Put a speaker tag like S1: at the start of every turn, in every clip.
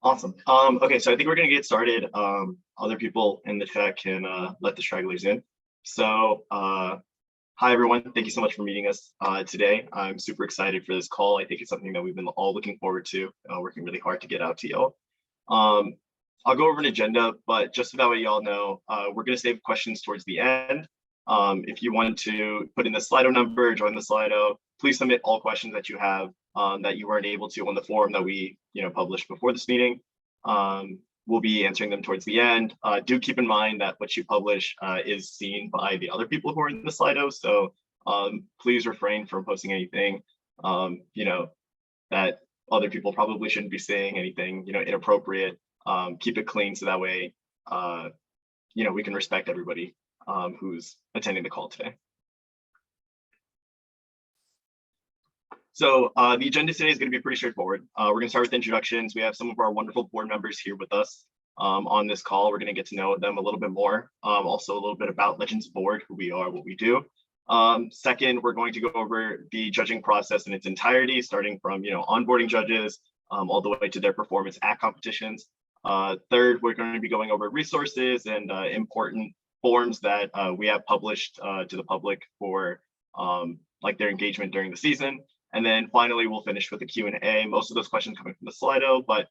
S1: Awesome. Okay, so I think we're gonna get started. Other people in the chat can let the stragglers in. So hi everyone, thank you so much for meeting us today. I'm super excited for this call. I think it's something that we've been all looking forward to, working really hard to get out to y'all. I'll go over an agenda, but just so that way y'all know, we're gonna save questions towards the end. If you want to put in the Slido number, join the Slido, please submit all questions that you have that you weren't able to on the forum that we published before this meeting. We'll be answering them towards the end. Do keep in mind that what you publish is seen by the other people who are in the Slido, so please refrain from posting anything that other people probably shouldn't be saying, anything inappropriate. Keep it clean so that way we can respect everybody who's attending the call today. So the agenda today is going to be pretty straightforward. We're going to start with introductions. We have some of our wonderful board members here with us on this call. We're going to get to know them a little bit more. Also a little bit about Legends Board, who we are, what we do. Second, we're going to go over the judging process in its entirety, starting from onboarding judges all the way to their performance at competitions. Third, we're going to be going over resources and important forms that we have published to the public for like their engagement during the season. And then finally, we'll finish with a Q&A. Most of those questions coming from the Slido, but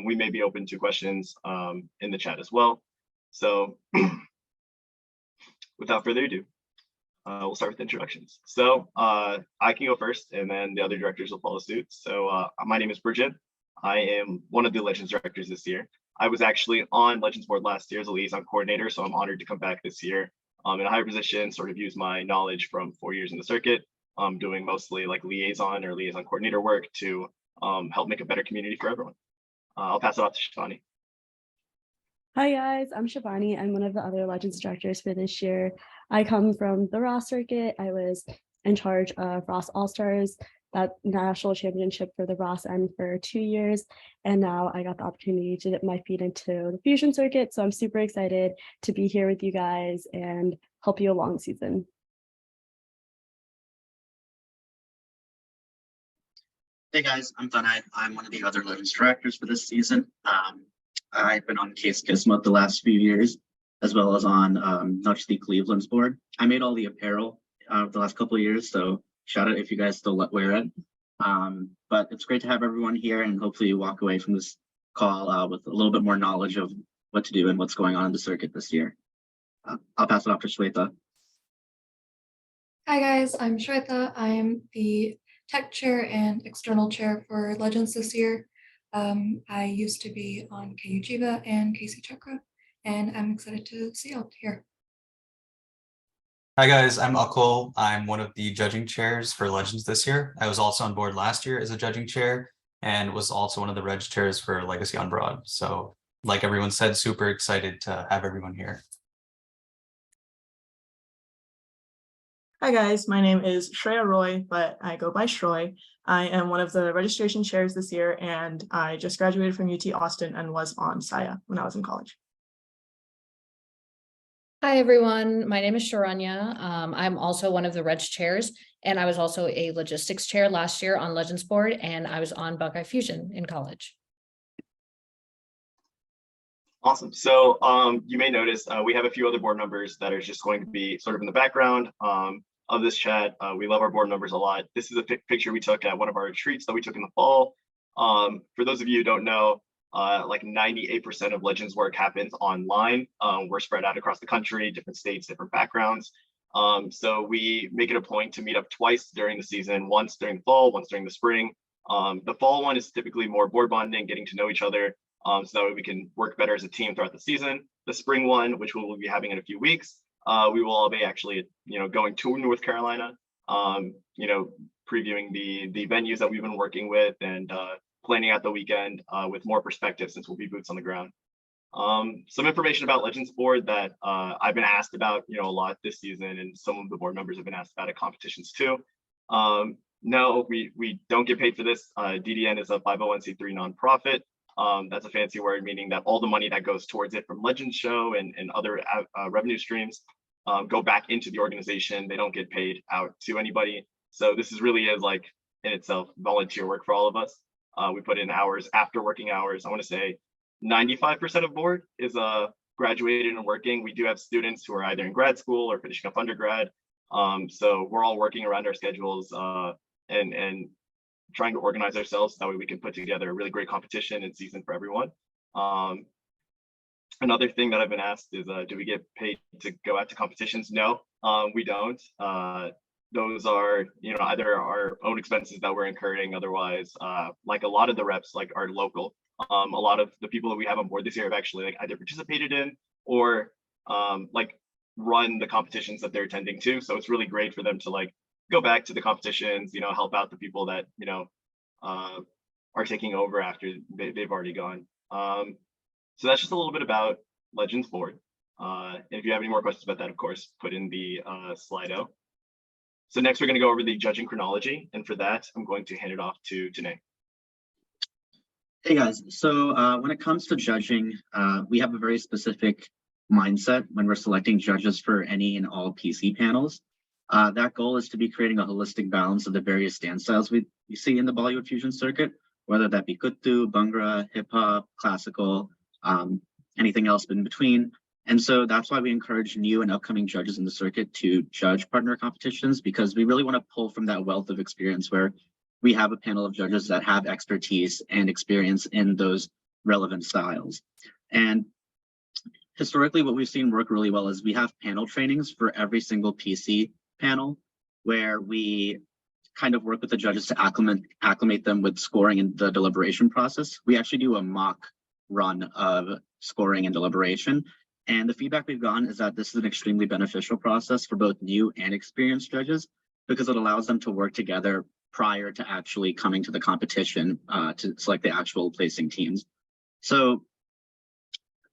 S1: we may be open to questions in the chat as well. So without further ado, we'll start with introductions. So I can go first and then the other directors will follow suit. So my name is Bridget. I am one of the Legends directors this year. I was actually on Legends Board last year as a liaison coordinator, so I'm honored to come back this year in a higher position, sort of use my knowledge from 4 years in the circuit, doing mostly like liaison or liaison coordinator work to help make a better community for everyone. I'll pass it off to Shivani.
S2: Hi guys, I'm Shivani. I'm one of the other Legends directors for this year. I come from the Ross circuit. I was in charge of Ross All-Stars, that national championship for the Ross end for 2 years. And now I got the opportunity to dip my feet into the Fusion circuit. So I'm super excited to be here with you guys and help you along the season.
S3: Hey guys, I'm Tanay. I'm one of the other Legends directors for this season. I've been on Case Kismet the last few years, as well as on not just the Cleveland's board. I made all the apparel the last couple of years, so shout out if you guys still wear it. But it's great to have everyone here, and hopefully you walk away from this call with a little bit more knowledge of what to do and what's going on in the circuit this year. I'll pass it off to Shweta.
S4: Hi guys, I'm Shweta. I'm the tech chair and external chair for Legends this year. I used to be on KU Jiva and KC Chakra, and I'm excited to see y'all here.
S5: Hi guys, I'm Akul. I'm one of the judging chairs for Legends this year. I was also on board last year as a judging chair and was also one of the reg chairs for Legacy on Broad. So like everyone said, super excited to have everyone here.
S6: Hi guys, my name is Shreya Roy, but I go by Shroy. I am one of the registration chairs this year, and I just graduated from UT Austin and was on SIA when I was in college.
S7: Hi everyone, my name is Sharanya. I'm also one of the reg chairs, and I was also a logistics chair last year on Legends Board, and I was on Buckeye Fusion in college.
S1: Awesome. So you may notice we have a few other board members that are just going to be sort of in the background of this chat. We love our board members a lot. This is a picture we took at one of our retreats that we took in the fall. For those of you who don't know, like 98% of Legends work happens online. We're spread out across the country, different states, different backgrounds. So we make it a point to meet up twice during the season, once during the fall, once during the spring. The fall one is typically more board bonding, getting to know each other, so that way we can work better as a team throughout the season. The spring one, which we will be having in a few weeks, we will all be actually, going to North Carolina, previewing the venues that we've been working with and planning out the weekend with more perspective since we'll be boots on the ground. Some information about Legends Board that I've been asked about, a lot this season, and some of the board members have been asked about at competitions too. No, we don't get paid for this. DDN is a 501c3 nonprofit. That's a fancy word, meaning that all the money that goes towards it from Legends Show and other revenue streams go back into the organization. They don't get paid out to anybody. So this is really is like in itself volunteer work for all of us. We put in hours after working hours. I want to say 95% of board is graduated and working. We do have students who are either in grad school or finishing up undergrad. So we're all working around our schedules and trying to organize ourselves so that way we can put together a really great competition and season for everyone. Another thing that I've been asked is, do we get paid to go out to competitions? No, we don't. Those are, either our own expenses that we're incurring. Otherwise, like a lot of the reps like are local. A lot of the people that we have on board this year have actually like either participated in or like run the competitions that they're attending to. So it's really great for them to like go back to the competitions, help out the people that, are taking over after they've already gone. So that's just a little bit about Legends board. And if you have any more questions about that, of course, put in the Slido. So next we're going to go over the judging chronology. And for that, I'm going to hand it off to Janae.
S3: Hey guys, so when it comes to judging, we have a very specific mindset when we're selecting judges for any and all PC panels. That goal is to be creating a holistic balance of the various dance styles we see in the Bollywood fusion circuit, whether that be Kuttu, Bhangra, hip hop, classical, anything else in between. And so that's why we encourage new and upcoming judges in the circuit to judge partner competitions, because we really want to pull from that wealth of experience where we have a panel of judges that have expertise and experience in those relevant styles. And historically, what we've seen work really well is we have panel trainings for every single PC panel where we kind of work with the judges to acclimate them with scoring and the deliberation process. We actually do a mock run of scoring and deliberation. And the feedback we've gotten is that this is an extremely beneficial process for both new and experienced judges because it allows them to work together prior to actually coming to the competition to select the actual placing teams. So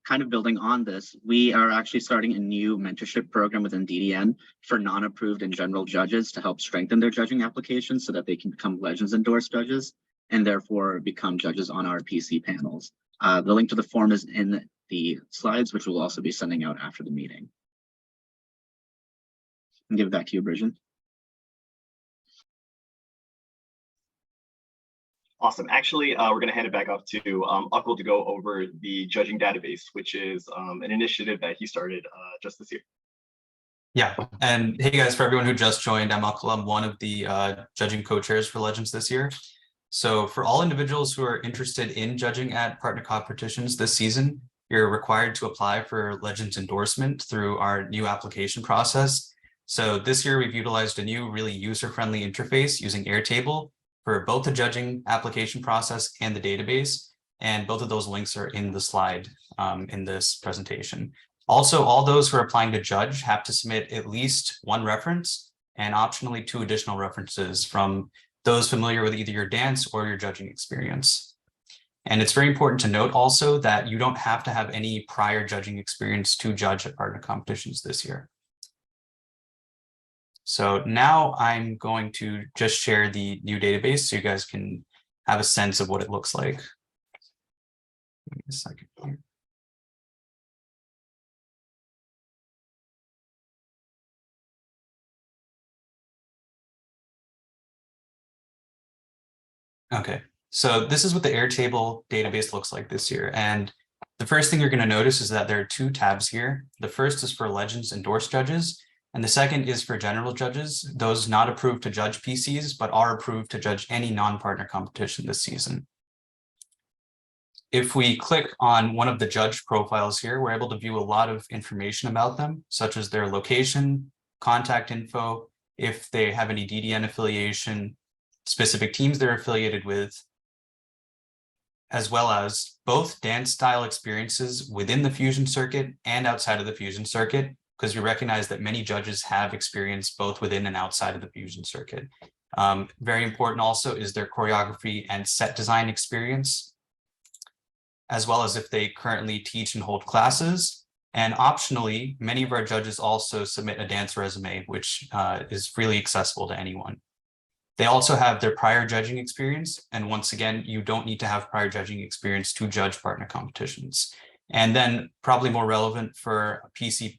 S3: kind of building on this, we are actually starting a new mentorship program within DDN for non-approved and general judges to help strengthen their judging applications so that they can become Legends endorsed judges and therefore become judges on our PC panels. The link to the form is in the slides, which we'll also be sending out after the meeting. And give it back to you, Bridget.
S1: Awesome. Actually, we're going to hand it back off to Akul to go over the judging database, which is an initiative that he started just this year.
S5: Yeah, and hey guys, for everyone who just joined, I'm Akul. I'm one of the judging co-chairs for Legends this year. So for all individuals who are interested in judging at partner competitions this season, you're required to apply for Legends endorsement through our new application process. So this year we've utilized a new really user-friendly interface using Airtable for both the judging application process and the database. And both of those links are in the slide in this presentation. Also, all those who are applying to judge have to submit at least one reference and optionally 2 additional references from those familiar with either your dance or your judging experience. And it's very important to note also that you don't have to have any prior judging experience to judge at partner competitions this year. So now I'm going to just share the new database so you guys can have a sense of what it looks like. Give me a second here. Okay, so this is what the Airtable database looks like this year. And the first thing you're going to notice is that there are 2 tabs here. The first is for Legends endorsed judges, and the second is for general judges, those not approved to judge PCs, but are approved to judge any non-partner competition this season. If we click on one of the judge profiles here, we're able to view a lot of information about them, such as their location, contact info, if they have any DDN affiliation, specific teams they're affiliated with, as well as both dance style experiences within the fusion circuit and outside of the fusion circuit, because we recognize that many judges have experience both within and outside of the fusion circuit. Very important also is their choreography and set design experience, as well as if they currently teach and hold classes. And optionally, many of our judges also submit a dance resume, which is freely accessible to anyone. They also have their prior judging experience. And once again, you don't need to have prior judging experience to judge partner competitions. And then probably more relevant for PC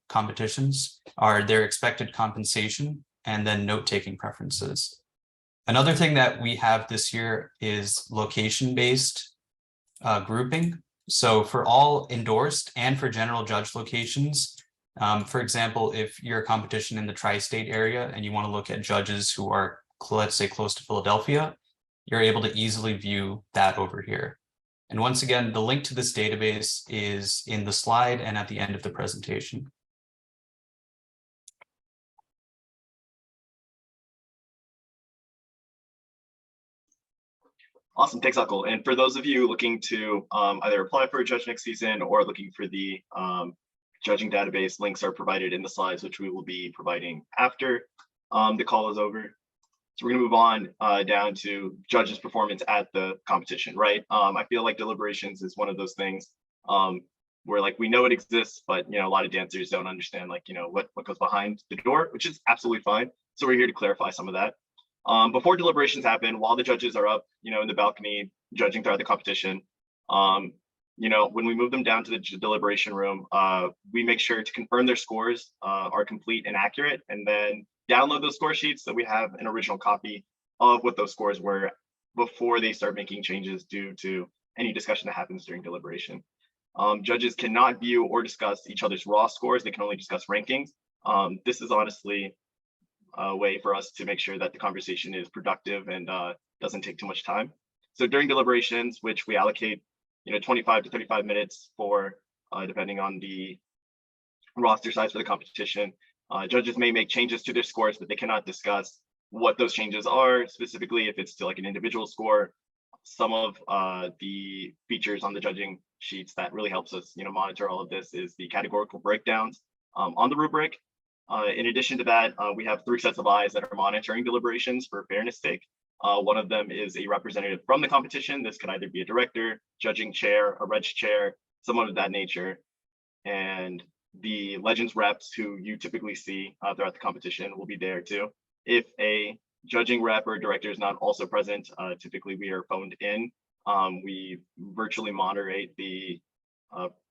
S5: competitions are their expected compensation and then note-taking preferences. Another thing that we have this year is location-based grouping. So for all endorsed and for general judge locations, for example, if you're a competition in the tri-state area and you want to look at judges who are, let's say, close to Philadelphia, you're able to easily view that over here. And once again, the link to this database is in the slide and at the end of the presentation.
S1: Awesome, thanks, Uncle. And for those of you looking to either apply for a judge next season or looking for the judging database, links are provided in the slides, which we will be providing after the call is over. So we're gonna move on down to judges' performance at the competition, right? I feel like deliberations is one of those things where like we know it exists, but a lot of dancers don't understand like what goes behind the door, which is absolutely fine. So we're here to clarify some of that. Before deliberations happen, while the judges are up, in the balcony judging throughout the competition, when we move them down to the deliberation room, we make sure to confirm their scores are complete and accurate, and then download those score sheets so we have an original copy of what those scores were before they start making changes due to any discussion that happens during deliberation. Judges cannot view or discuss each other's raw scores. They can only discuss rankings. This is honestly a way for us to make sure that the conversation is productive and doesn't take too much time. So during deliberations, which we allocate 25 to 35 minutes for, depending on the roster size for the competition, judges may make changes to their scores, but they cannot discuss what those changes are, specifically if it's to like an individual score. Some of the features on the judging sheets that really helps us monitor all of this is the categorical breakdowns on the rubric. In addition to that, we have 3 sets of eyes that are monitoring deliberations for fairness sake. One of them is a representative from the competition. This could either be a director, judging chair, a reg chair, someone of that nature. And the Legends reps who you typically see throughout the competition will be there too. If a judging rep or director is not also present, typically we are phoned in. We virtually moderate the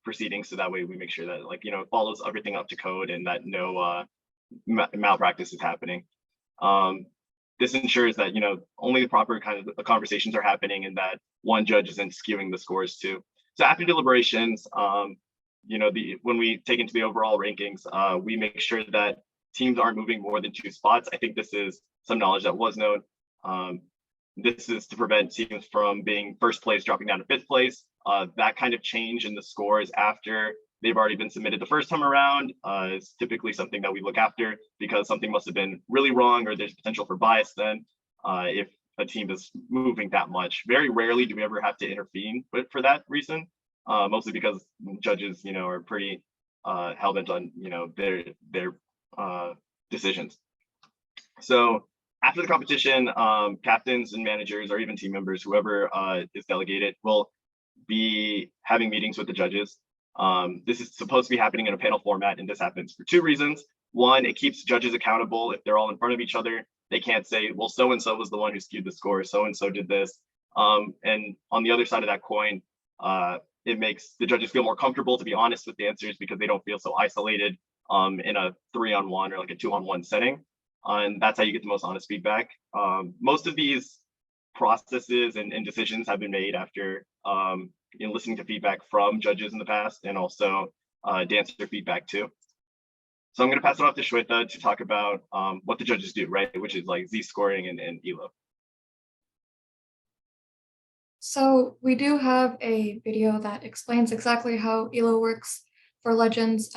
S1: proceedings, so that way we make sure that it follows everything up to code and that no malpractice is happening. This ensures that only the proper kind of conversations are happening and that one judge isn't skewing the scores too. So after deliberations, when we take into the overall rankings, we make sure that teams aren't moving more than 2 spots. I think this is some knowledge that was known. This is to prevent teams from being first place dropping down to 5th place. That kind of change in the scores after they've already been submitted the first time around is typically something that we look after because something must have been really wrong or there's potential for bias then if a team is moving that much. Very rarely do we ever have to intervene for that reason, mostly because judges, are pretty hell-bent on, their decisions. So after the competition, captains and managers or even team members, whoever is delegated, will be having meetings with the judges. This is supposed to be happening in a panel format, and this happens for 2 reasons. One, it keeps judges accountable. If they're all in front of each other, they can't say, well, so-and-so was the one who skewed the score, so-and-so did this. And on the other side of that coin, it makes the judges feel more comfortable to be honest with the answers because they don't feel so isolated in a 3-on-1 or like a 2-on-1 setting. And that's how you get the most honest feedback. Most of these processes and decisions have been made after listening to feedback from judges in the past and also dancer feedback too. So I'm going to pass it off to Shweta to talk about what the judges do, right? Which is like Z-scoring and ELO.
S4: So we do have a video that explains exactly how ELO works for Legends,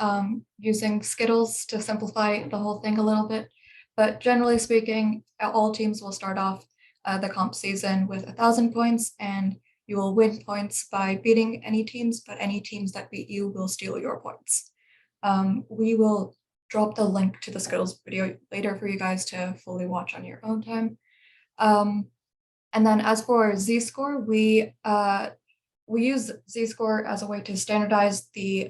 S4: using Skittles to simplify the whole thing a little bit. But generally speaking, all teams will start off the comp season with 1,000 points, and you will win points by beating any teams, but any teams that beat you will steal your points. We will drop the link to the Skittles video later for you guys to fully watch on your own time. And then as for Z-score, we use Z-score as a way to standardize the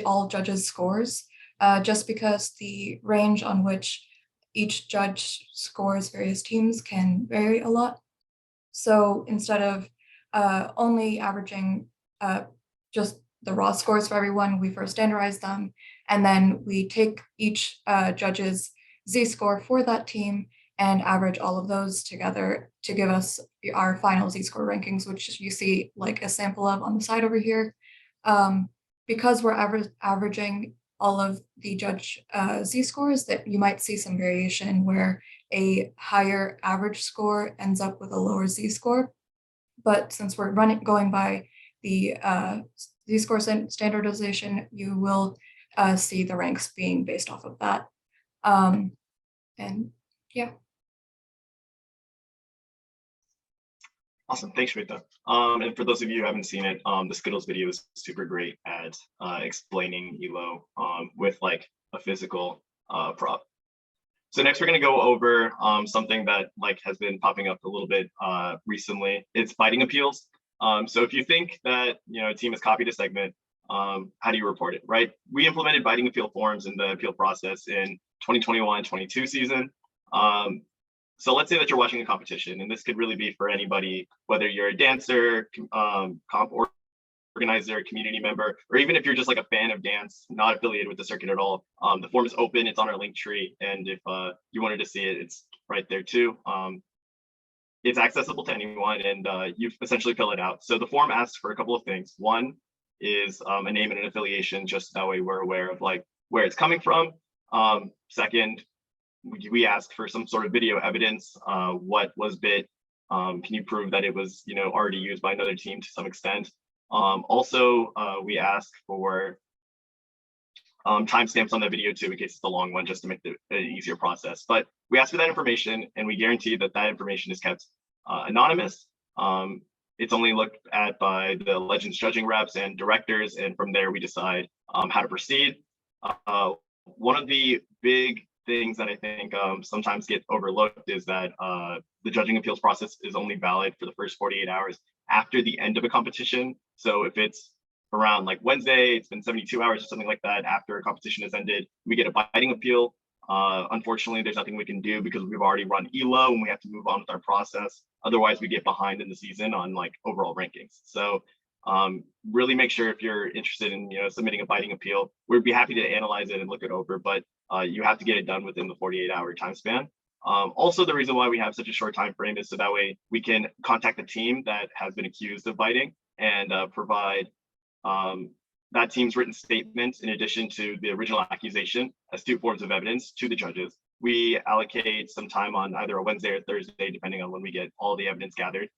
S4: all judges' scores, just because the range on which each judge scores various teams can vary a lot. So instead of only averaging just the raw scores for everyone, we first standardize them, and then we take each judge's Z-score for that team and average all of those together to give us our final Z-score rankings, which you see like a sample of on the side over here. Because we're averaging all of the judge Z-scores, that you might see some variation where a higher average score ends up with a lower Z-score. But since we're going by the Z-score standardization, you will see the ranks being based off of that. And yeah.
S1: Awesome, thanks, Shweta. And for those of you who haven't seen it, the Skittles video is super great at explaining ELO with like a physical prop. So next we're going to go over something that like has been popping up a little bit recently. It's biting appeals. So if you think that a team has copied a segment, how do you report it, right? We implemented biting appeal forms in the appeal process in 2021-22 season. So let's say that you're watching a competition, and this could really be for anybody, whether you're a dancer, comp organizer, community member, or even if you're just like a fan of dance, not affiliated with the circuit at all. The form is open, it's on our link tree, and if you wanted to see it, it's right there too. It's accessible to anyone, and you essentially fill it out. So the form asks for a couple of things. One is a name and an affiliation, just that way we're aware of like where it's coming from. Second, we ask for some sort of video evidence. What was bit? Can you prove that it was already used by another team to some extent? Also, we ask for timestamps on the video too, in case it's a long one, just to make it an easier process. But we ask for that information, and we guarantee that that information is kept anonymous. It's only looked at by the Legends judging reps and directors, and from there we decide how to proceed. One of the big things that I think sometimes get overlooked is that the judging appeals process is only valid for the first 48 hours after the end of a competition. So if it's around like Wednesday, it's been 72 hours or something like that after a competition has ended, we get a biting appeal. Unfortunately, there's nothing we can do because we've already run ELO and we have to move on with our process. Otherwise, we get behind in the season on like overall rankings. So really make sure if you're interested in submitting a biting appeal, we'd be happy to analyze it and look it over, but you have to get it done within the 48-hour time span. Also, the reason why we have such a short time frame is so that way we can contact the team that has been accused of biting and provide that team's written statement in addition to the original accusation as 2 forms of evidence to the judges. We allocate some time on either a Wednesday or Thursday, depending on when we get all the evidence gathered,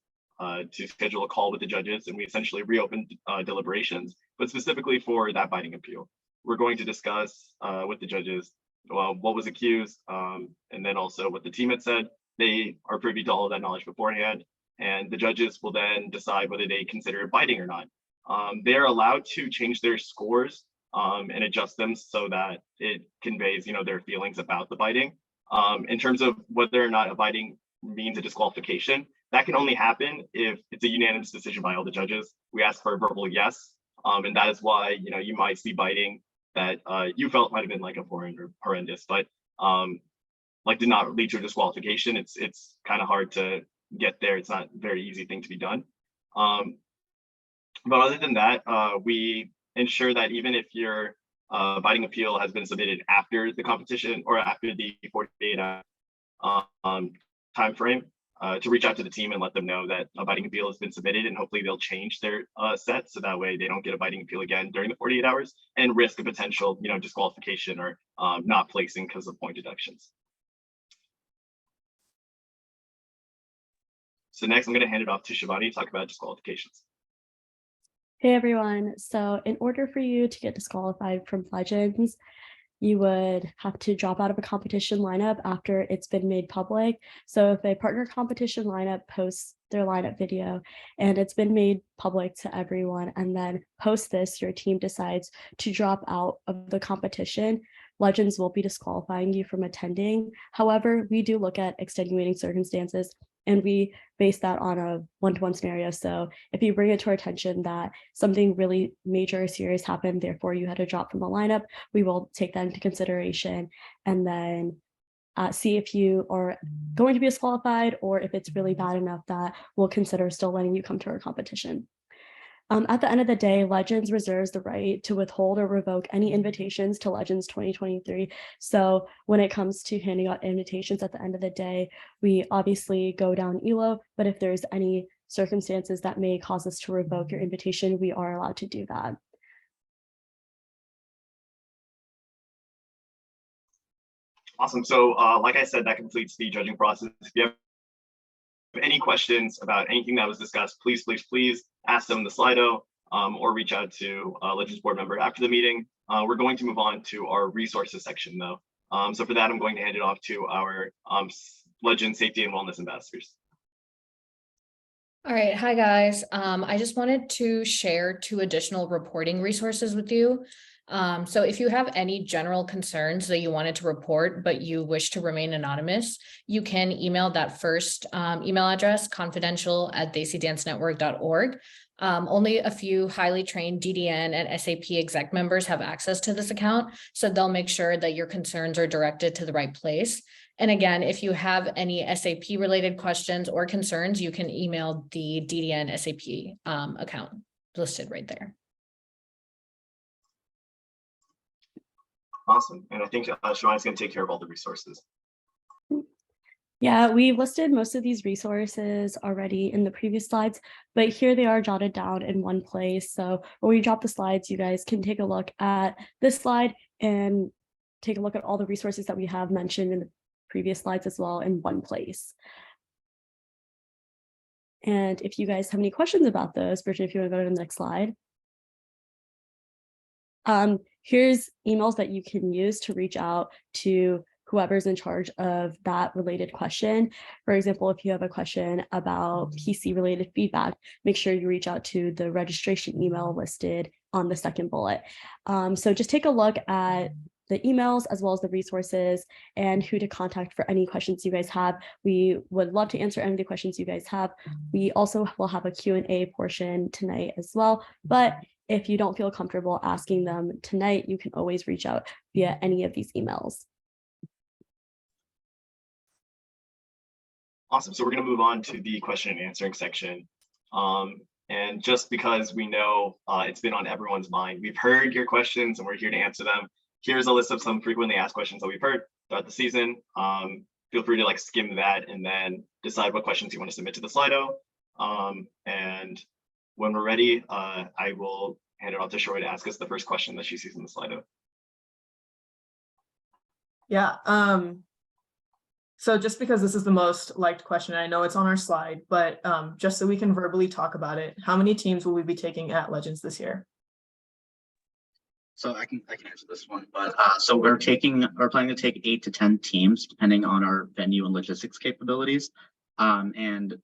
S1: to schedule a call with the judges, and we essentially reopen deliberations, but specifically for that biting appeal. We're going to discuss with the judges what was accused, and then also what the team had said. They are privy to all of that knowledge beforehand, and the judges will then decide whether they consider it biting or not. They're allowed to change their scores and adjust them so that it conveys, their feelings about the biting. In terms of whether or not a biting means a disqualification, that can only happen if it's a unanimous decision by all the judges. We ask for a verbal yes, and that is why you might see biting that you felt might have been like a foreign or horrendous, but like did not lead to a disqualification. It's kind of hard to get there. It's not a very easy thing to be done. But other than that, we ensure that even if your biting appeal has been submitted after the competition or after the 48-hour time frame, to reach out to the team and let them know that a biting appeal has been submitted, and hopefully they'll change their set so that way they don't get a biting appeal again during the 48 hours and risk a potential disqualification or not placing because of point deductions. So next I'm going to hand it off to Shivani to talk about disqualifications.
S2: Hey everyone, so in order for you to get disqualified from Legends, you would have to drop out of a competition lineup after it's been made public. So if a partner competition lineup posts their lineup video and it's been made public to everyone, and then post this, your team decides to drop out of the competition, Legends will be disqualifying you from attending. However, we do look at extenuating circumstances, and we base that on a one-to-one scenario. So if you bring it to our attention that something really major or serious happened, therefore you had to drop from the lineup, we will take that into consideration and then see if you are going to be disqualified, or if it's really bad enough that we'll consider still letting you come to our competition. At the end of the day, Legends reserves the right to withhold or revoke any invitations to Legends 2023. So when it comes to handing out invitations at the end of the day, we obviously go down ELO, but if there's any circumstances that may cause us to revoke your invitation, we are allowed to do that.
S1: Awesome. So like I said, that completes the judging process. If you have any questions about anything that was discussed, please ask them in the Slido or reach out to a Legends board member after the meeting. We're going to move on to our resources section though. So for that, I'm going to hand it off to our Legends safety and wellness ambassadors.
S7: All right, hi guys. I just wanted to share 2 additional reporting resources with you. So if you have any general concerns that you wanted to report, but you wish to remain anonymous, you can email that first email address, confidential@desidancenetwork.org. Only a few highly trained DDN and SAP exec members have access to this account, so they'll make sure that your concerns are directed to the right place. And again, if you have any SAP related questions or concerns, you can email the DDN SAP account listed right there.
S1: Awesome. And I think Shivani's going to take care of all the resources.
S2: Yeah, we've listed most of these resources already in the previous slides, but here they are jotted down in one place. So when we drop the slides, you guys can take a look at this slide and take a look at all the resources that we have mentioned in the previous slides as well in one place. And if you guys have any questions about those, Bridget, if you want to go to the next slide. Here's emails that you can use to reach out to whoever's in charge of that related question. For example, if you have a question about PC related feedback, make sure you reach out to the registration email listed on the second bullet. So just take a look at the emails as well as the resources and who to contact for any questions you guys have. We would love to answer any of the questions you guys have. We also will have a Q&A portion tonight as well, but if you don't feel comfortable asking them tonight, you can always reach out via any of these emails.
S1: Awesome. So we're going to move on to the question and answering section. And just because we know it's been on everyone's mind, we've heard your questions and we're here to answer them. Here's a list of some frequently asked questions that we've heard throughout the season. Feel free to skim that and then decide what questions you want to submit to the Slido. And when we're ready, I will hand it off to Shroy to ask us the first question that she sees in the Slido.
S6: Yeah. So just because this is the most liked question, I know it's on our slide, but just so we can verbally talk about it, how many teams will we be taking at Legends this year?
S3: So I can answer this one, but so we're planning to take 8 to 10 teams depending on our venue and logistics capabilities. And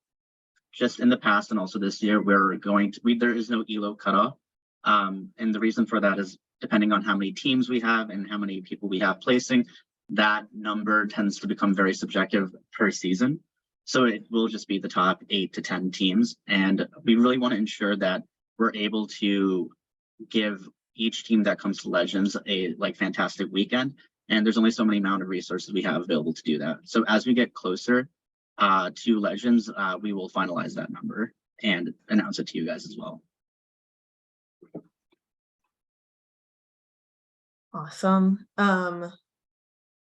S3: just in the past and also this year, there is no ELO cutoff. And the reason for that is depending on how many teams we have and how many people we have placing, that number tends to become very subjective per season. So it will just be the top 8 to 10 teams. And we really want to ensure that we're able to give each team that comes to Legends a fantastic weekend. And there's only so many amount of resources we have available to do that. So as we get closer to Legends, we will finalize that number and announce it to you guys as well.
S6: Awesome.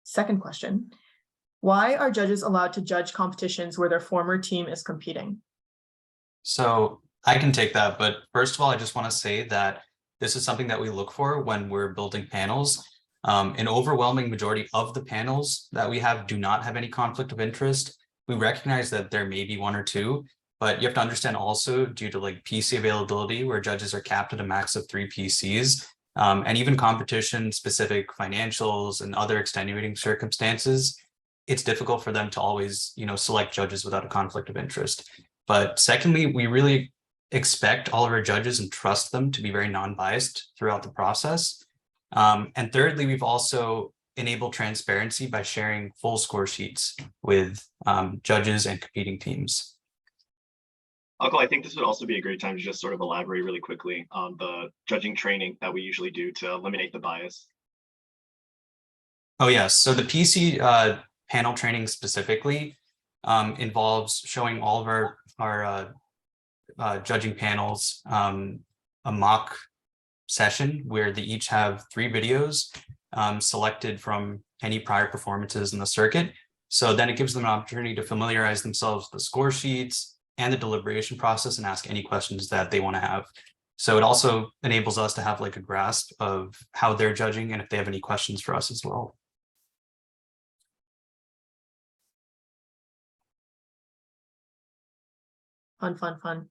S6: Second question. Why are judges allowed to judge competitions where their former team is competing?
S5: So I can take that, but first of all, I just want to say that this is something that we look for when we're building panels. An overwhelming majority of the panels that we have do not have any conflict of interest. We recognize that there may be 1 or 2, but you have to understand also due to PC availability where judges are capped at a max of 3 PCs, and even competition specific financials and other extenuating circumstances, it's difficult for them to always, select judges without a conflict of interest. But secondly, we really expect all of our judges and trust them to be very non-biased throughout the process. And thirdly, we've also enabled transparency by sharing full score sheets with judges and competing teams.
S1: Uncle, I think this would also be a great time to just sort of elaborate really quickly on the judging training that we usually do to eliminate the bias.
S5: Oh, yes. So the PC panel training specifically involves showing all of our judging panels a mock session where they each have 3 videos selected from any prior performances in the circuit. So then it gives them an opportunity to familiarize themselves with the score sheets and the deliberation process and ask any questions that they want to have. So it also enables us to have like a grasp of how they're judging and if they have any questions for us as well.
S6: Fun.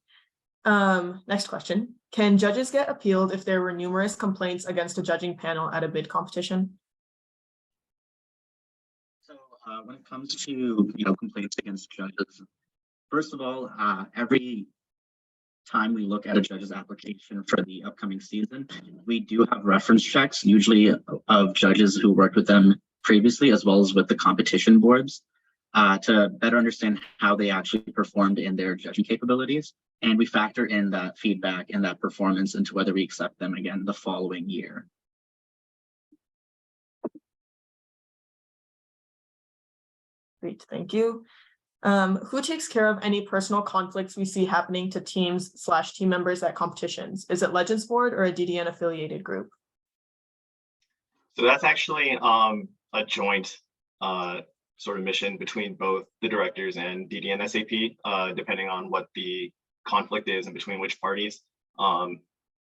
S6: Next question. Can judges get appealed if there were numerous complaints against a judging panel at a bid competition?
S3: So when it comes to complaints against judges, first of all, every time we look at a judge's application for the upcoming season, we do have reference checks, usually of judges who worked with them previously, as well as with the competition boards, to better understand how they actually performed in their judging capabilities. And we factor in that feedback and that performance into whether we accept them again the following year.
S6: Great, thank you. Who takes care of any personal conflicts we see happening to teams/team members at competitions? Is it Legends Board or a DDN affiliated group?
S1: So that's actually a joint sort of mission between both the directors and DDN SAP, depending on what the conflict is and between which parties.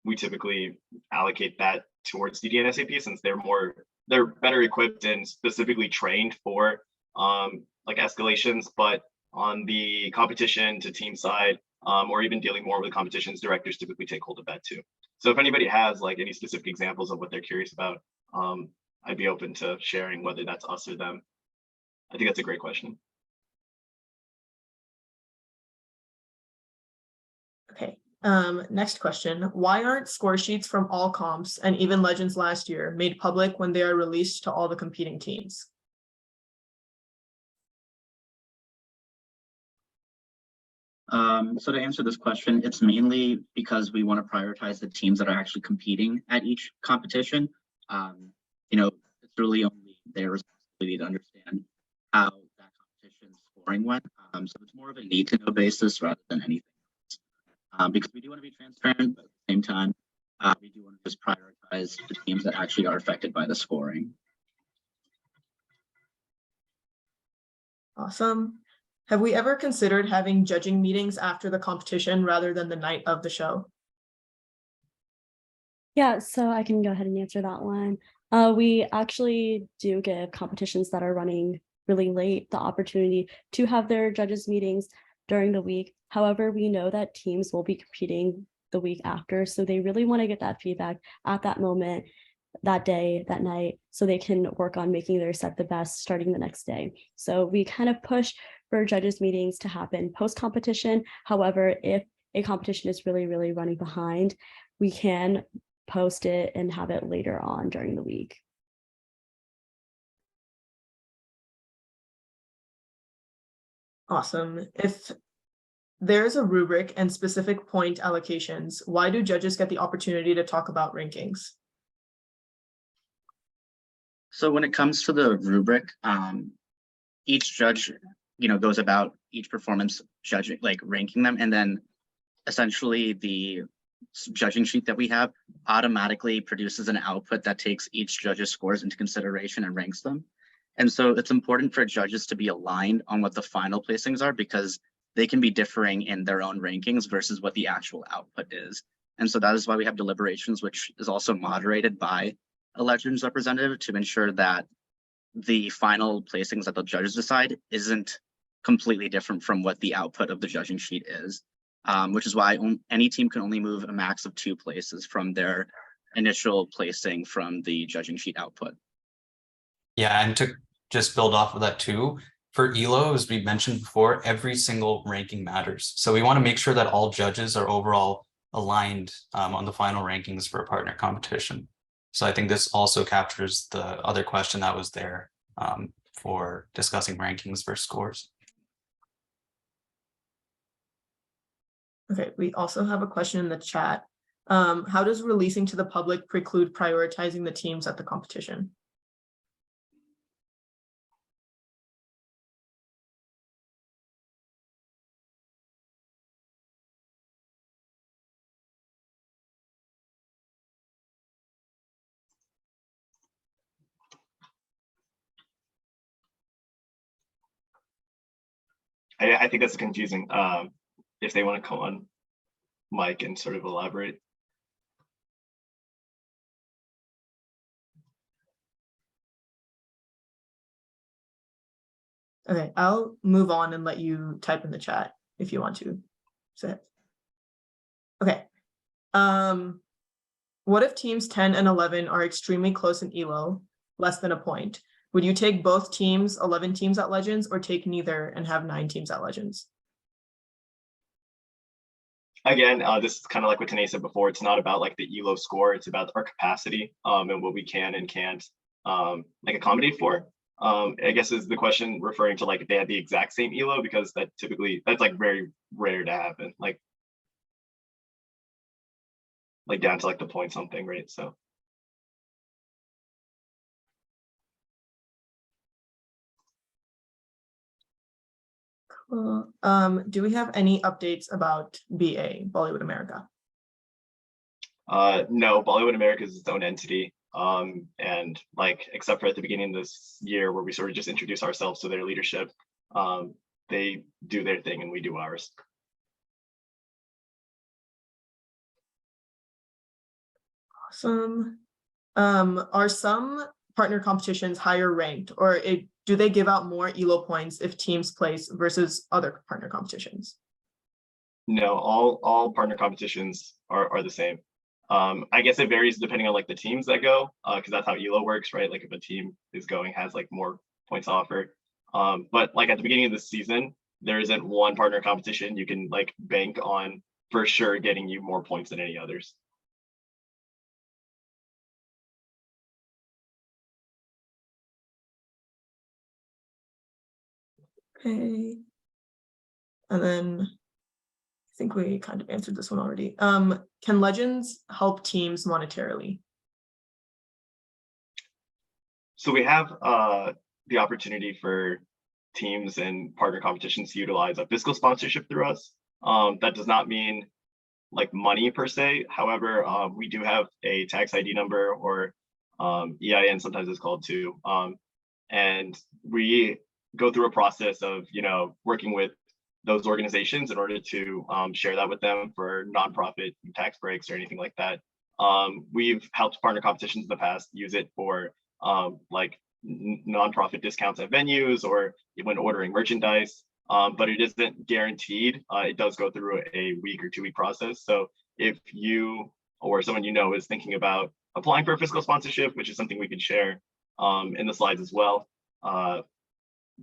S1: We typically allocate that towards DDN SAP since they're better equipped and specifically trained for like escalations, but on the competition to team side, or even dealing more with competitions, directors typically take hold of that too. So if anybody has like any specific examples of what they're curious about, I'd be open to sharing whether that's us or them. I think that's a great question.
S6: Okay, next question. Why aren't score sheets from all comps and even Legends last year made public when they are released to all the competing teams?
S3: So to answer this question, it's mainly because we want to prioritize the teams that are actually competing at each competition. It's really only their responsibility to understand how that competition scoring went. So it's more of a need to know basis rather than anything else. Because we do want to be transparent, but at the same time, we do want to just prioritize the teams that actually are affected by the scoring.
S6: Awesome. Have we ever considered having judging meetings after the competition rather than the night of the show?
S2: Yeah, so I can go ahead and answer that one. We actually do give competitions that are running really late the opportunity to have their judges meetings during the week. However, we know that teams will be competing the week after, so they really want to get that feedback at that moment, that day, that night, so they can work on making their set the best starting the next day. So we kind of push for judges meetings to happen post-competition. However, if a competition is really running behind, we can post it and have it later on during the week.
S6: Awesome. If there's a rubric and specific point allocations, why do judges get the opportunity to talk about rankings?
S3: So when it comes to the rubric, each judge, goes about each performance judging, like ranking them, and then essentially the judging sheet that we have automatically produces an output that takes each judge's scores into consideration and ranks them. And so it's important for judges to be aligned on what the final placings are because they can be differing in their own rankings versus what the actual output is. And so that is why we have deliberations, which is also moderated by a Legends representative to ensure that the final placings that the judges decide isn't completely different from what the output of the judging sheet is, which is why any team can only move a max of 2 places from their initial placing from the judging sheet output.
S5: Yeah, and to just build off of that too, for ELO, as we mentioned before, every single ranking matters. So we want to make sure that all judges are overall aligned on the final rankings for a partner competition. So I think this also captures the other question that was there for discussing rankings versus scores.
S6: Okay, we also have a question in the chat. How does releasing to the public preclude prioritizing the teams at the competition?
S1: I think that's confusing. If they want to come on mic and sort of elaborate.
S6: Okay, I'll move on and let you type in the chat if you want to say it. Okay. What if teams 10 and 11 are extremely close in ELO, less than a point? Would you take both teams, 11 teams at Legends, or take neither and have 9 teams at Legends?
S1: Again, this is kind of like what Tanae said before. It's not about like the ELO score. It's about our capacity and what we can and can't like accommodate for. I guess is the question referring to like if they had the exact same ELO, because that's like very rare to happen. Like down to like the point something, right? So.
S6: Cool. Do we have any updates about BA, Bollywood America?
S1: No, Bollywood America is its own entity. And like, except for at the beginning of this year where we sort of just introduce ourselves to their leadership, they do their thing and we do ours.
S6: Awesome. Are some partner competitions higher ranked, or do they give out more ELO points if teams place versus other partner competitions?
S1: No, all partner competitions are the same. I guess it varies depending on like the teams that go, because that's how ELO works, right? Like if a team is going, has like more points to offer. But like at the beginning of the season, there isn't one partner competition you can like bank on for sure getting you more points than any others.
S6: Okay. And then I think we kind of answered this one already. Can Legends help teams monetarily?
S1: So we have the opportunity for teams and partner competitions to utilize a fiscal sponsorship through us. That does not mean like money per se. However, we do have a tax ID number, or EIN sometimes it's called too. And we go through a process of, working with those organizations in order to share that with them for nonprofit tax breaks or anything like that. We've helped partner competitions in the past use it for like nonprofit discounts at venues or when ordering merchandise, but it isn't guaranteed. It does go through a week or 2 week process. So if you or someone is thinking about applying for a fiscal sponsorship, which is something we could share in the slides as well,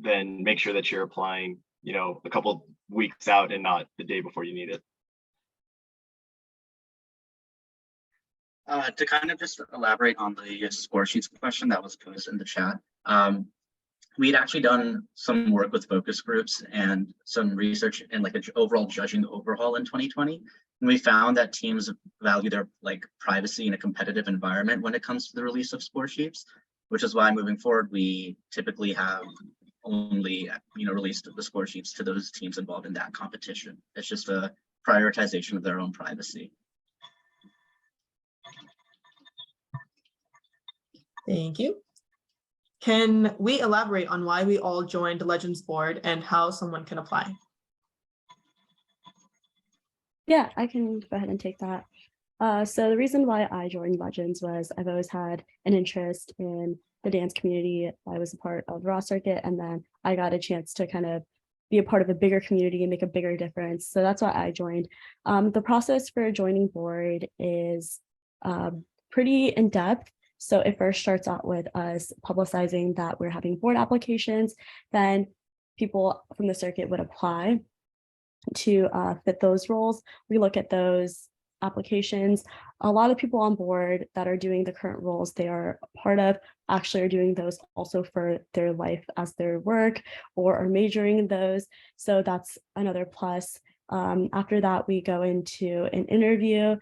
S1: then make sure that you're applying, a couple weeks out and not the day before you need it.
S3: To kind of just elaborate on the score sheets question that was posed in the chat, we'd actually done some work with focus groups and some research and like an overall judging overhaul in 2020. And we found that teams value their like privacy in a competitive environment when it comes to the release of score sheets, which is why moving forward, we typically have only, released the score sheets to those teams involved in that competition. It's just a prioritization of their own privacy.
S6: Thank you. Can we elaborate on why we all joined Legends Board and how someone can apply?
S2: Yeah, I can go ahead and take that. So the reason why I joined Legends was I've always had an interest in the dance community. I was a part of Raw Circuit, and then I got a chance to kind of be a part of a bigger community and make a bigger difference. So that's why I joined. The process for joining board is pretty in-depth. So it first starts out with us publicizing that we're having board applications. Then people from the circuit would apply to fit those roles. We look at those applications. A lot of people on board that are doing the current roles they are a part of actually are doing those also for their life as their work or are majoring in those. So that's another plus. After that, we go into an interview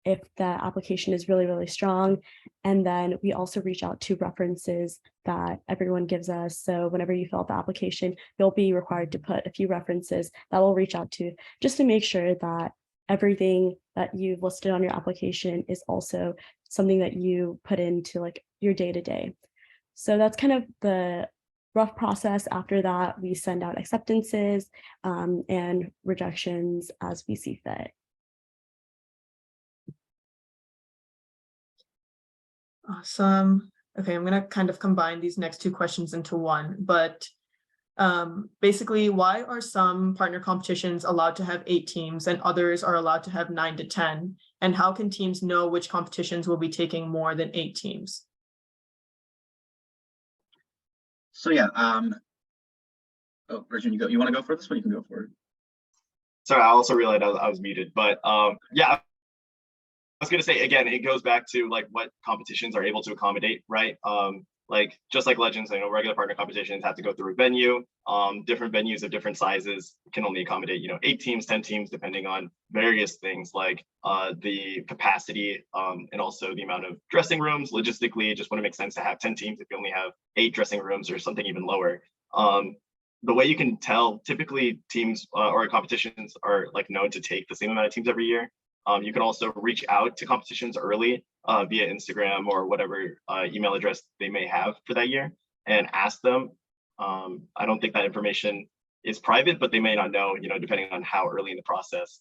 S2: if the application is really, really strong. And then we also reach out to references that everyone gives us. So whenever you fill out the application, you'll be required to put a few references that we'll reach out to just to make sure that everything that you've listed on your application is also something that you put into like your day-to-day. So that's kind of the rough process. After that, we send out acceptances and rejections as we see fit.
S6: Awesome. Okay, I'm gonna kind of combine these next two questions into one, but basically, why are some partner competitions allowed to have 8 teams and others are allowed to have 9 to 10? And how can teams know which competitions will be taking more than 8 teams?
S3: So yeah, oh, Virgin, you want to go for this one? You can go for it.
S1: Sorry, I also realized I was muted, but yeah, I was gonna say again, it goes back to like what competitions are able to accommodate, right? Like just like Legends, I know regular partner competitions have to go through a venue. Different venues of different sizes can only accommodate, 8 teams, 10 teams, depending on various things like the capacity and also the amount of dressing rooms. Logistically, it just wouldn't make sense to have 10 teams if you only have 8 dressing rooms or something even lower. The way you can tell, typically teams or competitions are like known to take the same amount of teams every year. You can also reach out to competitions early via Instagram or whatever email address they may have for that year and ask them. I don't think that information is private, but they may not know, depending on how early in the process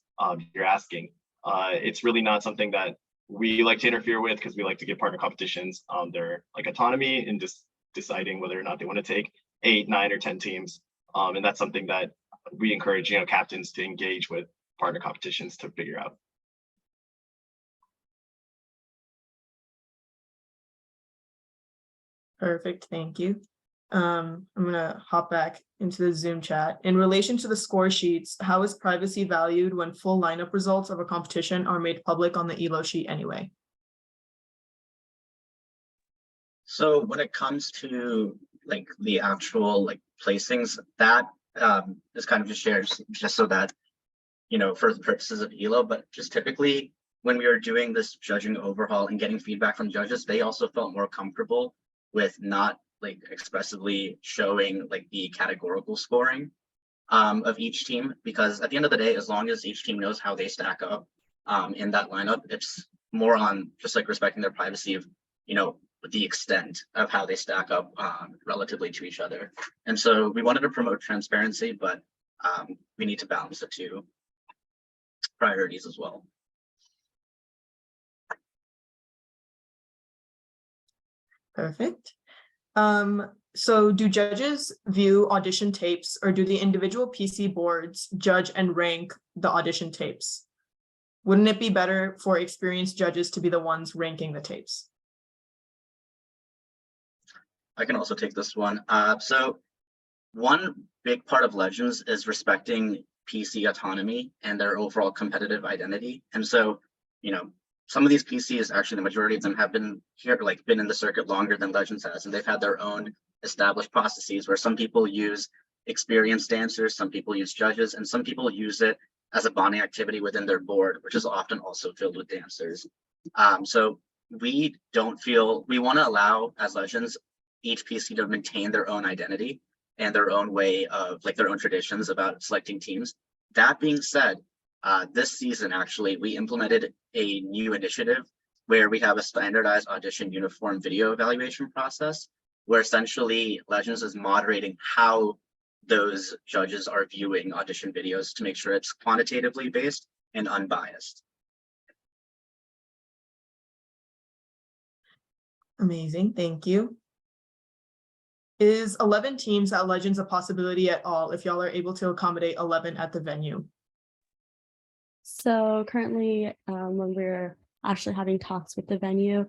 S1: you're asking. It's really not something that we like to interfere with because we like to give partner competitions their like autonomy in just deciding whether or not they want to take 8, 9, or 10 teams. And that's something that we encourage, captains to engage with partner competitions to figure out.
S6: Perfect, thank you. I'm gonna hop back into the Zoom chat. In relation to the score sheets, how is privacy valued when full lineup results of a competition are made public on the ELO sheet anyway?
S3: So when it comes to like the actual like placings, that is kind of just shared just so that, for the purposes of ELO, but just typically when we were doing this judging overhaul and getting feedback from judges, they also felt more comfortable with not like expressively showing like the categorical scoring of each team, because at the end of the day, as long as each team knows how they stack up in that lineup, it's more on just like respecting their privacy of, the extent of how they stack up relatively to each other. And so we wanted to promote transparency, but we need to balance the two priorities as well.
S6: Perfect. So do judges view audition tapes, or do the individual PC boards judge and rank the audition tapes? Wouldn't it be better for experienced judges to be the ones ranking the tapes?
S3: I can also take this one. So one big part of Legends is respecting PC autonomy and their overall competitive identity. And so, some of these PCs, actually the majority of them have been here, like been in the circuit longer than Legends has, and they've had their own established processes where some people use experienced dancers, some people use judges, and some people use it as a bonding activity within their board, which is often also filled with dancers. So we want to allow, as Legends, each PC to maintain their own identity and their own way of like their own traditions about selecting teams. That being said, this season, actually, we implemented a new initiative where we have a standardized audition uniform video evaluation process, where essentially Legends is moderating how those judges are viewing audition videos to make sure it's quantitatively based and unbiased.
S6: Amazing, thank you. Is 11 teams at Legends a possibility at all if y'all are able to accommodate 11 at the venue?
S2: So currently, when we're actually having talks with the venue,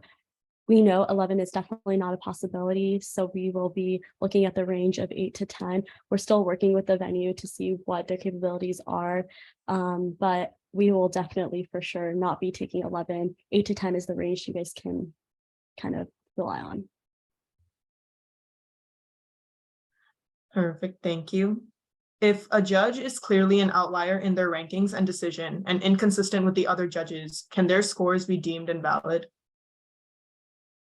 S2: we know 11 is definitely not a possibility. So we will be looking at the range of 8 to 10. We're still working with the venue to see what their capabilities are, but we will definitely for sure not be taking 11. 8 to 10 is the range you guys can kind of rely on.
S6: Perfect, thank you. If a judge is clearly an outlier in their rankings and decision and inconsistent with the other judges, can their scores be deemed invalid?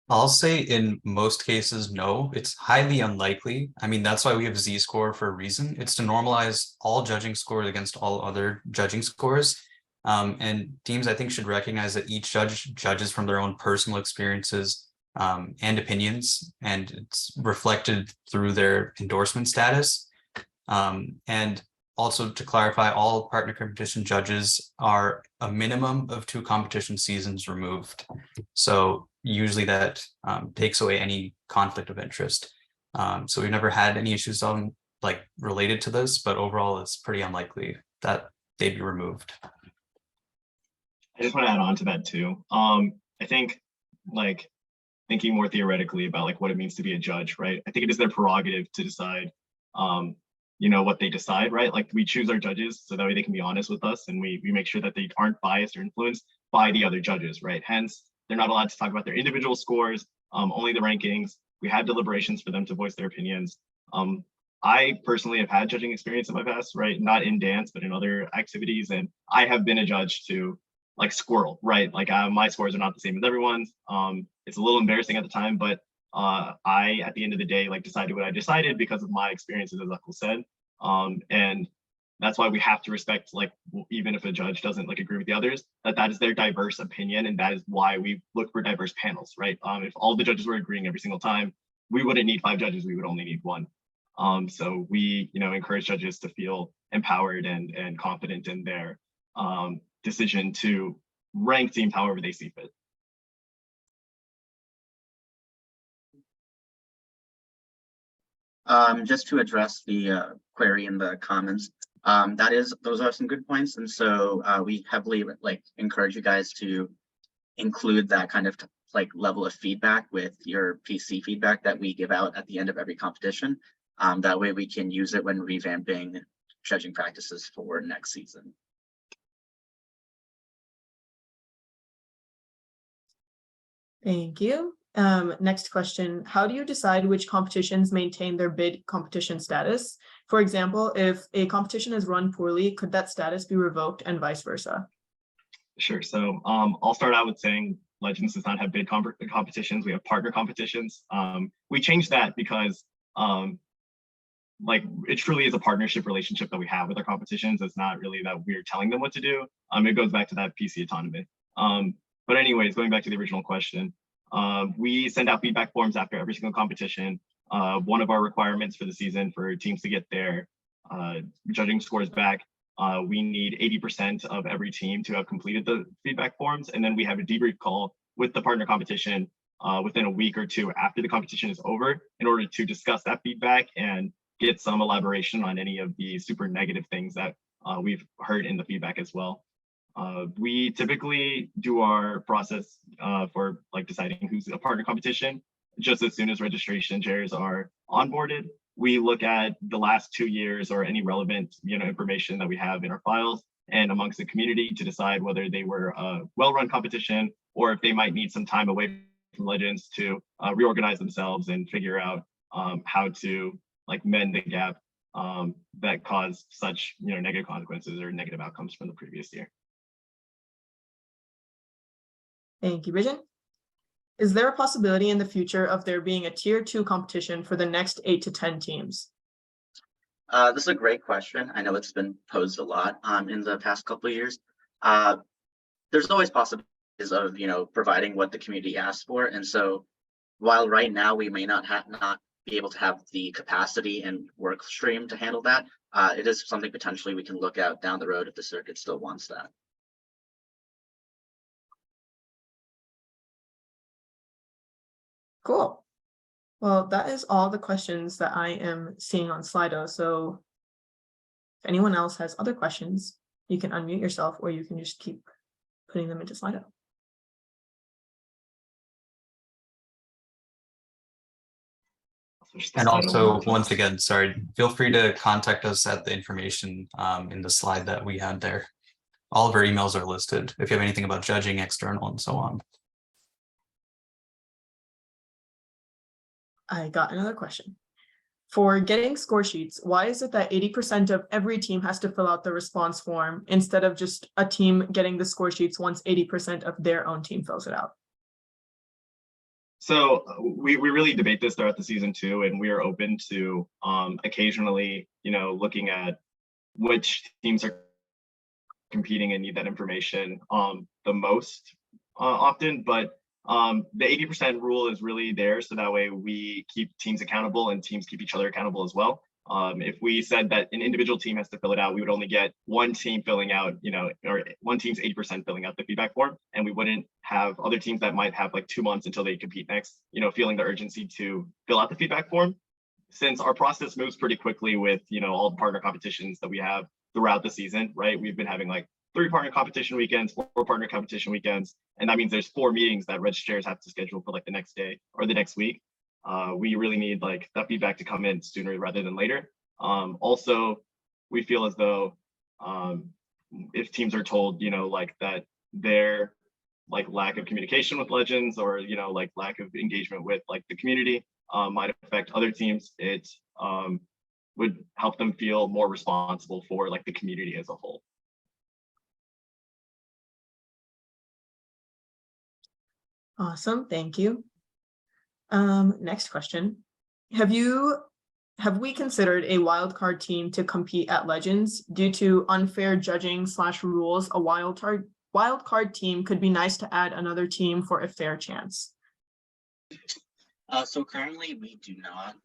S5: I'll say in most cases, no, it's highly unlikely. I mean, that's why we have Z-score for a reason. It's to normalize all judging scores against all other judging scores. And teams, I think, should recognize that each judge judges from their own personal experiences and opinions, and it's reflected through their endorsement status. And also to clarify, all partner competition judges are a minimum of 2 competition seasons removed. So usually that takes away any conflict of interest. So we've never had any issues on related to this, but overall it's pretty unlikely that they'd be removed.
S1: I just want to add on to that too. I think thinking more theoretically about what it means to be a judge, right? I think it is their prerogative to decide what they decide, right? We choose our judges so that way they can be honest with us, and we make sure that they aren't biased or influenced by the other judges, right? Hence, they're not allowed to talk about their individual scores, only the rankings. We have deliberations for them to voice their opinions. I personally have had judging experience in my past, right? Not in dance, but in other activities. And I have been a judge to squirrel, right? My scores are not the same as everyone's. It's a little embarrassing at the time, but I, at the end of the day, decided what I decided because of my experiences, as Uncle said. And that's why we have to respect, even if a judge doesn't agree with the others, that is their diverse opinion. And that is why we look for diverse panels, right? If all the judges were agreeing every single time, we wouldn't need 5 judges, we would only need 1. So we, encourage judges to feel empowered and confident in their decision to rank teams however they see fit.
S3: Just to address the query in the comments, those are some good points, and so we heavily encourage you guys to include that kind of level of feedback with your PC feedback that we give out at the end of every competition. That way we can use it when revamping judging practices for next season.
S6: Thank you. Next question. How do you decide which competitions maintain their bid competition status? For example, if a competition is run poorly, could that status be revoked and vice versa?
S1: Sure. So I'll start out with saying Legends does not have bid competitions. We have partner competitions. We changed that because it truly is a partnership relationship that we have with our competitions. It's not really that we're telling them what to do. It goes back to that PC autonomy. But anyways, going back to the original question, we send out feedback forms after every single competition. One of our requirements for the season for teams to get their judging scores back, we need 80% of every team to have completed the feedback forms. And then we have a debrief call with the partner competition within a week or 2 after the competition is over in order to discuss that feedback and get some elaboration on any of the super negative things that we've heard in the feedback as well. We typically do our process for deciding who's a partner competition just as soon as registration chairs are onboarded. We look at the last 2 years or any relevant information that we have in our files and amongst the community to decide whether they were a well-run competition or if they might need some time away from Legends to reorganize themselves and figure out how to mend the gap that caused such negative consequences or negative outcomes from the previous year.
S6: Thank you, Bridget. Is there a possibility in the future of there being a tier 2 competition for the next 8 to 10 teams?
S3: This is a great question. I know it's been posed a lot in the past couple of years. There's always possibilities of providing what the community asks for, and so while right now we may not be able to have the capacity and work stream to handle that, it is something potentially we can look at down the road if the circuit still wants that.
S6: Cool. Well, that is all the questions that I am seeing on Slido. So if anyone else has other questions, you can unmute yourself or you can just keep putting them into Slido.
S5: And also, once again, sorry, feel free to contact us at the information in the slide that we had there. All of our emails are listed if you have anything about judging, external, and so on.
S6: I got another question. For getting score sheets, why is it that 80% of every team has to fill out the response form instead of just a team getting the score sheets once 80% of their own team fills it out?
S1: So we really debate this throughout the season too, and we are open to occasionally, looking at which teams are competing and need that information the most often. But The 80% rule is really there so that way we keep teams accountable and teams keep each other accountable as well. If we said that an individual team has to fill it out, we would only get one team filling out, or one team's 80% filling out the feedback form, and we wouldn't have other teams that might have like 2 months until they compete next, feeling the urgency to fill out the feedback form. Since our process moves pretty quickly with, all the partner competitions that we have throughout the season, right? We've been having like 3 partner competition weekends, 4 partner competition weekends, and that means there's 4 meetings that registers have to schedule for like the next day or the next week. We really need like that feedback to come in sooner rather than later. Also, we feel as though if teams are told, like that their like lack of communication with Legends or, like lack of engagement with like the community might affect other teams, it would help them feel more responsible for like the community as a whole.
S6: Awesome, thank you. Next question. Have we considered a wildcard team to compete at Legends? Due to unfair judging / rules, a wildcard team could be nice to add another team for a fair chance.
S3: So currently we do not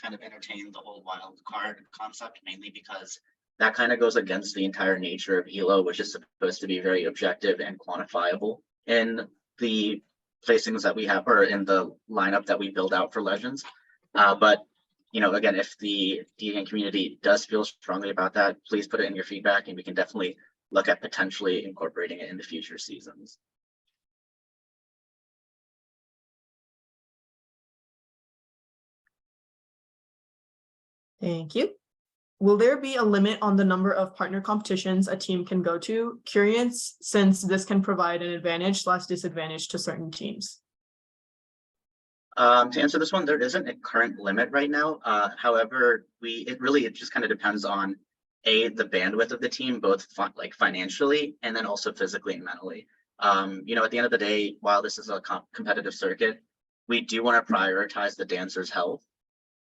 S3: kind of entertain the whole wildcard concept, mainly because that kind of goes against the entire nature of ELO, which is supposed to be very objective and quantifiable in the placings that we have, or in the lineup that we build out for Legends. But again, if the DN community does feel strongly about that, please put it in your feedback, and we can definitely look at potentially incorporating it into future seasons.
S6: Thank you. Will there be a limit on the number of partner competitions a team can go to? Curious, since this can provide an advantage / disadvantage to certain teams.
S3: To answer this one, there isn't a current limit right now. However, it just kind of depends on the bandwidth of the team, both like financially and then also physically and mentally. At the end of the day, while this is a competitive circuit, we do want to prioritize the dancer's health,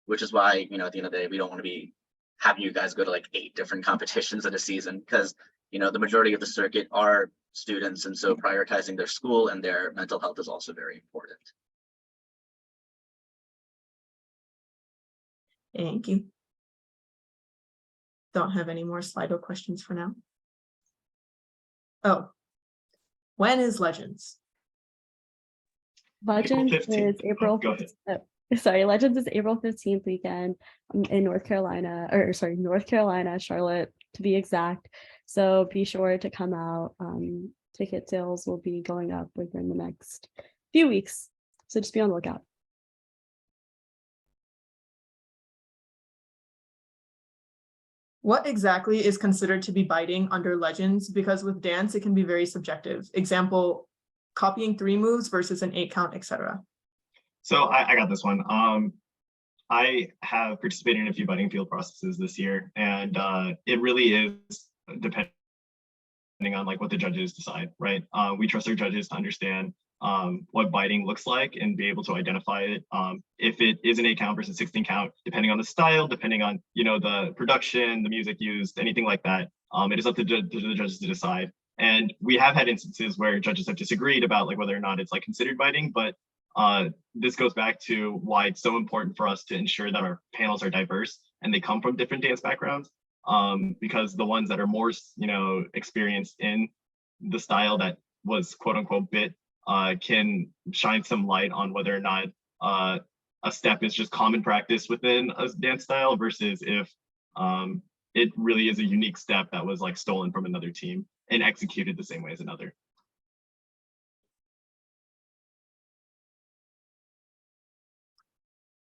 S3: which is why, at the end of the day, we don't want to be having you guys go to like 8 different competitions in a season, because, the majority of the circuit are students. And so prioritizing their school and their mental health is also very important.
S6: Thank you. Don't have any more Slido questions for now. Oh, when is Legends?
S2: Legends is
S1: 15th.
S2: April.
S1: Go ahead.
S2: Legends is April 15th weekend in North Carolina, Charlotte to be exact. So be sure to come out. Ticket sales will be going up within the next few weeks. So just be on the lookout.
S6: What exactly is considered to be biting under Legends? Because with dance, it can be very subjective. Example, copying 3 moves versus an 8 count, etc.
S1: So I got this one. I have participated in a few biting field processes this year, and it really is depending on like what the judges decide, right? We trust our judges to understand what biting looks like and be able to identify it. If it is an 8 count versus 16 count, depending on the style, depending on the production, the music used, anything like that, it is up to the judges to decide. And we have had instances where judges have disagreed about like whether or not it's like considered biting, but this goes back to why it's so important for us to ensure that our panels are diverse and they come from different dance backgrounds, because the ones that are more experienced in the style that was quote unquote bit can shine some light on whether or not a step is just common practice within a dance style versus if it really is a unique step that was like stolen from another team and executed the same way as another.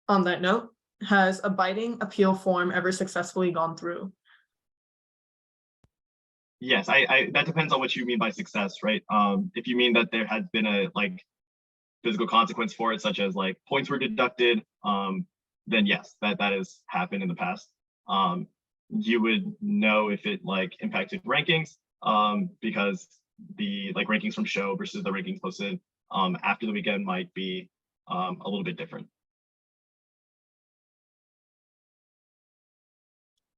S6: On that note, has a biting appeal form ever successfully gone through?
S1: Yes, I that depends on what you mean by success, right? If you mean that there has been a like physical consequence for it, such as like points were deducted, then yes, that has happened in the past. You would know if it like impacted rankings, because the like rankings from show versus the rankings posted after the weekend might be a little bit different.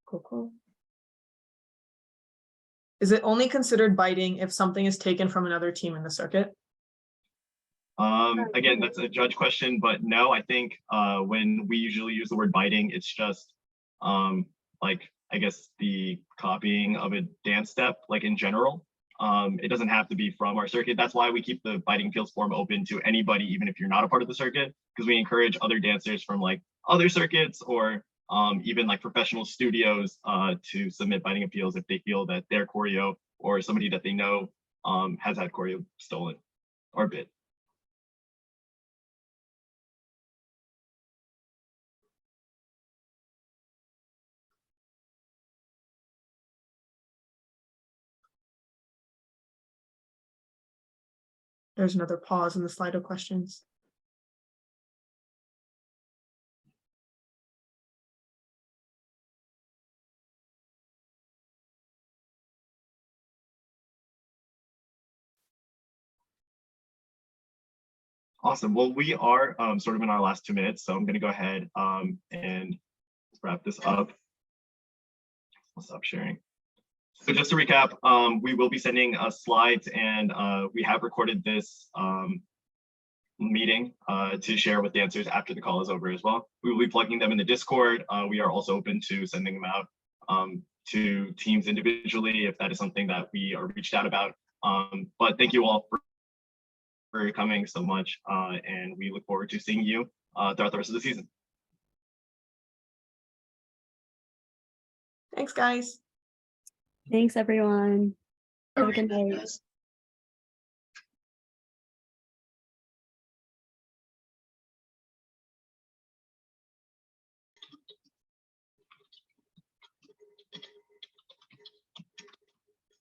S6: Cool. Is it only considered biting if something is taken from another team in the circuit?
S1: Again, that's a judge question, but no, I think when we usually use the word biting, it's just like, I guess, the copying of a dance step, like in general. It doesn't have to be from our circuit. That's why we keep the biting appeals form open to anybody, even if you're not a part of the circuit, because we encourage other dancers from like other circuits or even like professional studios to submit biting appeals if they feel that their choreo or somebody that they know has had choreo stolen or bit.
S6: There's another pause in the slide of questions.
S1: Awesome. Well, we are sort of in our last 2 minutes, so I'm going to go ahead and wrap this up. I'll stop sharing. So just to recap, we will be sending slides, and we have recorded this meeting to share with dancers after the call is over as well. We will be plugging them in the Discord. We are also open to sending them out to teams individually if that is something that we are reached out about. But thank you all for coming so much, and we look forward to seeing you throughout the rest of the season.
S6: Thanks, guys.
S2: Thanks, everyone. Have a good night.
S3: Guys.